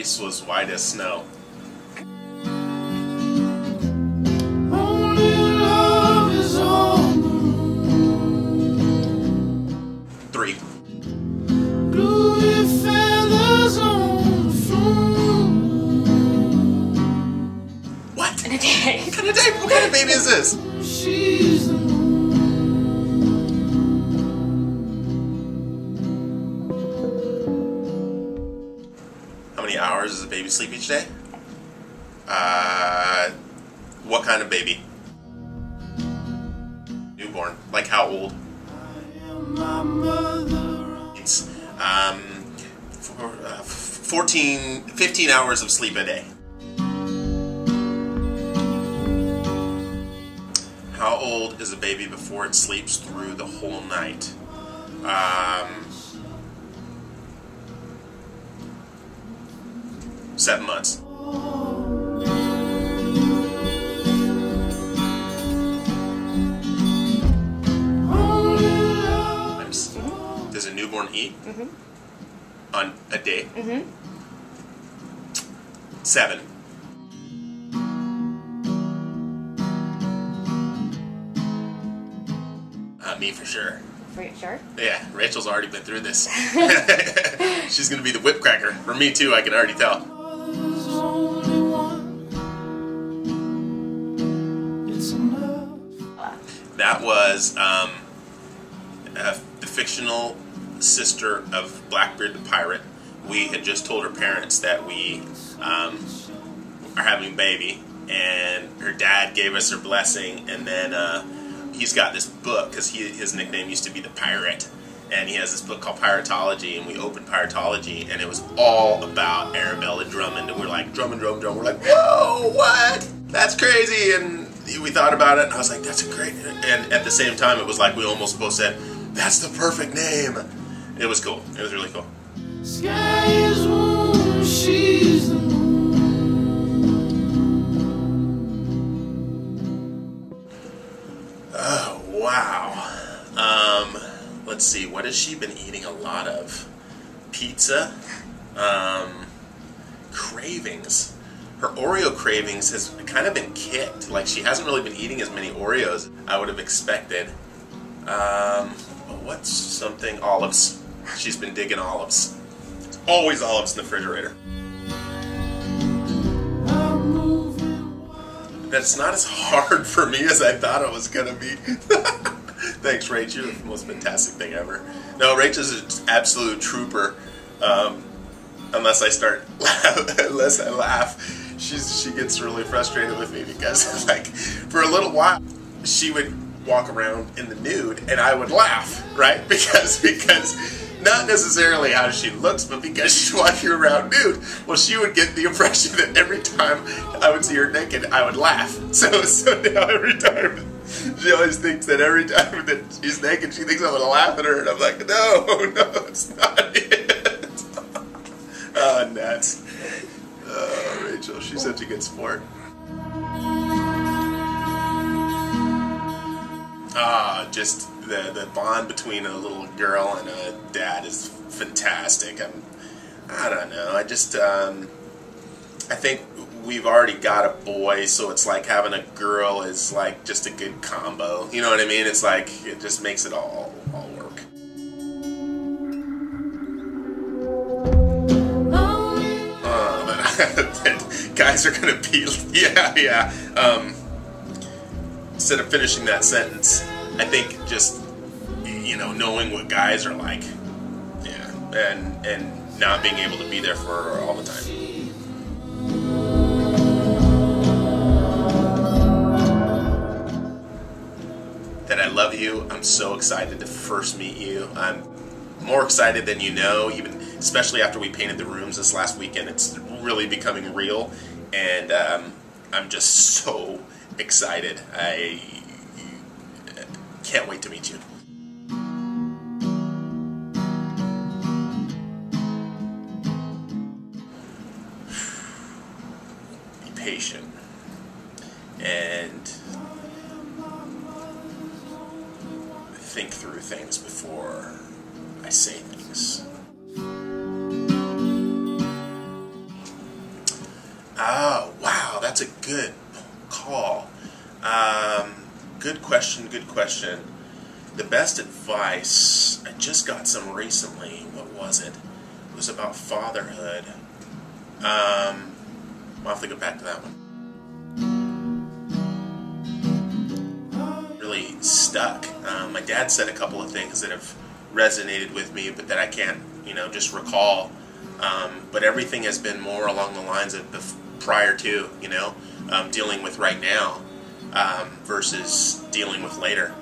face was white as snow. Three. What? In a day. What kind of day? What kind of baby is this? How many hours does a baby sleep each day? What kind of baby? Newborn. Like how old? It's 15 hours of sleep a day. How old is a baby before it sleeps through the whole night? 7 months. Does a newborn eat? On a day? 7. Me for sure. For sure? Yeah, Rachel's already been through this. She's gonna be the whip cracker. For me too, I can already tell. That was the fictional sister of Blackbeard the pirate. We had just told her parents that we are having a baby, and her dad gave us her blessing, and then he's got this book, because his nickname used to be the Pirate, and he has this book called Piratology, and we opened Piratology, and it was all about Arabella Drummond, and we're like, Drummond. We're like, whoa, what? That's crazy, and we thought about it, and I was like, that's a great name. And at the same time, it was like we almost both said, that's the perfect name. It was cool. It was really cool. Sky is warm, she's the moon. Oh, wow. Let's see, what has she been eating a lot of? Pizza? Cravings. Her Oreo cravings has kind of been kicked. Like, she hasn't really been eating as many Oreos I would have expected. What's something? Olives. She's been digging olives. There's always olives in the refrigerator. That's not as hard for me as I thought it was going to be. Thanks, Rach. You're the most fantastic thing ever. No, Rach is an absolute trooper. Unless I laugh, she gets really frustrated with me because, like, for a little while, she would walk around in the nude, and I would laugh, right? Because not necessarily how she looks, but because she's walking around nude. Well, she would get the impression that every time I would see her naked, I would laugh. So now every time, she always thinks that every time that she's naked, she thinks I'm going to laugh at her, and I'm like, no, it's not it. Oh, nuts. Oh, Rachel, she's such a good sport. Just the bond between a little girl and a dad is fantastic. I don't know. I think we've already got a boy, so it's like having a girl is like just a good combo. You know what I mean? It's like it just makes it all work. Guys are gonna be yeah. Instead of finishing that sentence, I think just, knowing what guys are like, and not being able to be there for her all the time. That I love you. I'm so excited to first meet you. I'm more excited than you know, even especially after we painted the rooms this last weekend. It's really becoming real, and I'm just so excited. I can't wait to meet you. Be patient and think through things before I say things. Oh, wow, that's a good call. Good question, good question. The best advice, I just got some recently. What was it? It was about fatherhood. I'll have to go back to that one. Really stuck. My dad said a couple of things that have resonated with me, but that I can't, just recall. But everything has been more along the lines of prior to, dealing with right now versus dealing with later.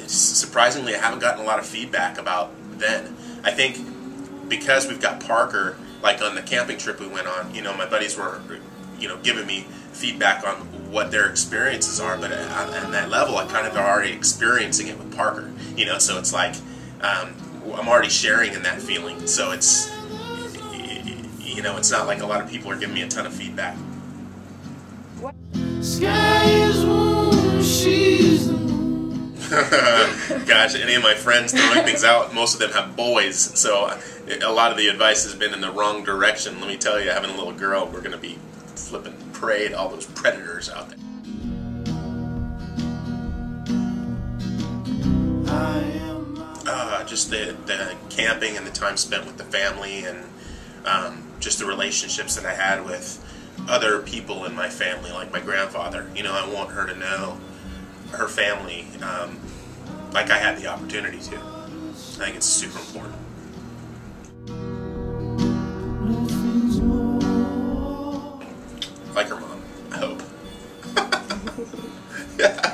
Surprisingly, I haven't gotten a lot of feedback about then. I think because we've got Parker, like on the camping trip we went on, my buddies were, giving me feedback on what their experiences are, but on that level, I kind of already experiencing it with Parker, so it's like I'm already sharing in that feeling, so it's, it's not like a lot of people are giving me a ton of feedback. Sky is warm, she's the moon. Gosh, any of my friends throwing things out, most of them have boys, so a lot of the advice has been in the wrong direction. Let me tell you, having a little girl, we're going to be flipping prey to all those predators out there. Just the camping and the time spent with the family, and just the relationships that I had with other people in my family, like my grandfather. I want her to know her family like I had the opportunity to. I think it's super important. Like her mom, I hope. Yeah.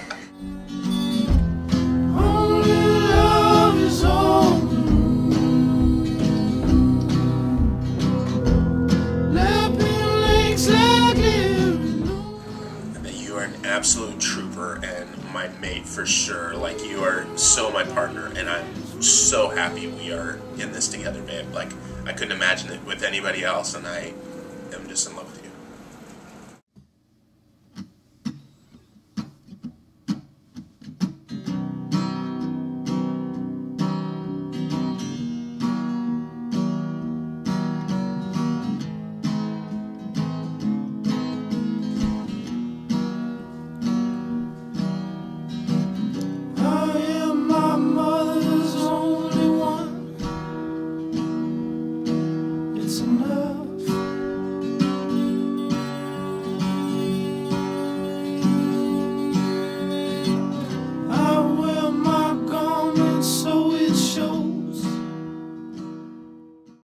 Absolute trooper and my mate for sure. Like, you are so my partner, and I'm so happy we are in this together, babe. Like, I couldn't imagine it with anybody else, and I am just in love with you.